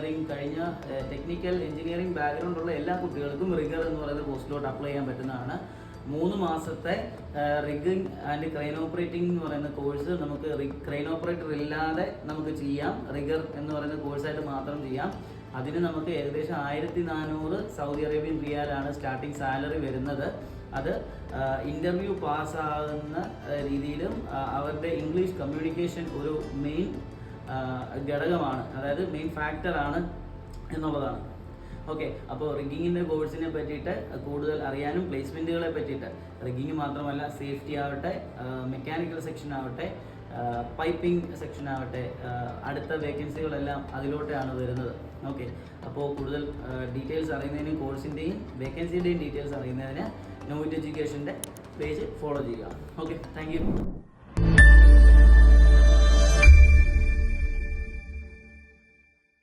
Engineering കഴിഞ്ഞ technical engineering ബാക്ക്ഗ്രൗണ്ടുള്ള എല്ലാ കുട്ടികൾക്കും റിഗർ എന്ന് പറയുന്ന പോസ്റ്റിലോട്ട് അപ്ലൈ ചെയ്യാൻ പറ്റുന്നതാണ്. 3 മാസത്തെ റിഗിങ് ആൻഡ് ക്രെയിൻ ഓപ്പറേറ്റിംഗ് എന്ന് പറയുന്ന കോഴ്സ് നമുക്ക് ക്രെയിൻ ഓപ്പറേറ്റർ ഇല്ലാതെ നമുക്ക് ചെയ്യാം. റിഗർ എന്ന് പറയുന്ന കോഴ്സായിട്ട് മാത്രം ചെയ്യാം. അതിന് നമുക്ക് ഏകദേശം 1400 സൗദി അറേബ്യൻ റിയാലാണ് സ്റ്റാർട്ടിംഗ് സാലറി വരുന്നത്. അത് ഇൻ്റർവ്യൂ പാസ്സാകുന്ന രീതിയിലും അവരുടെ ഇംഗ്ലീഷ് കമ്മ്യൂണിക്കേഷൻ ഒരു മെയിൻ ഘടകമാണ്, അതായത് മെയിൻ ഫാക്ടറാണ് എന്നുള്ളതാണ്. ഓക്കെ, അപ്പോൾ റിഗിങ്ങിൻ്റെ കോഴ്സിനെ പറ്റിയിട്ട് കൂടുതൽ അറിയാനും പ്ലേസ്മെൻറ്റുകളെ പറ്റിയിട്ട് റിഗിങ് മാത്രമല്ല സേഫ്റ്റി ആവട്ടെ, മെക്കാനിക്കൽ സെക്ഷൻ ആവട്ടെ, പൈപ്പിംഗ് സെക്ഷൻ ആവട്ടെ, അടുത്ത വേക്കൻസികളെല്ലാം അതിലോട്ടാണ് വരുന്നത്. ഓക്കെ, അപ്പോൾ കൂടുതൽ ഡീറ്റെയിൽസ് അറിയുന്നതിനും കോഴ്സിൻ്റെയും വേക്കൻസിയുടെയും ഡീറ്റെയിൽസ് അറിയുന്നതിന് നോയിറ്റ് എഡ്യൂക്കേഷൻ്റെ പേജ് ഫോളോ ചെയ്യുക. Okay, thank you.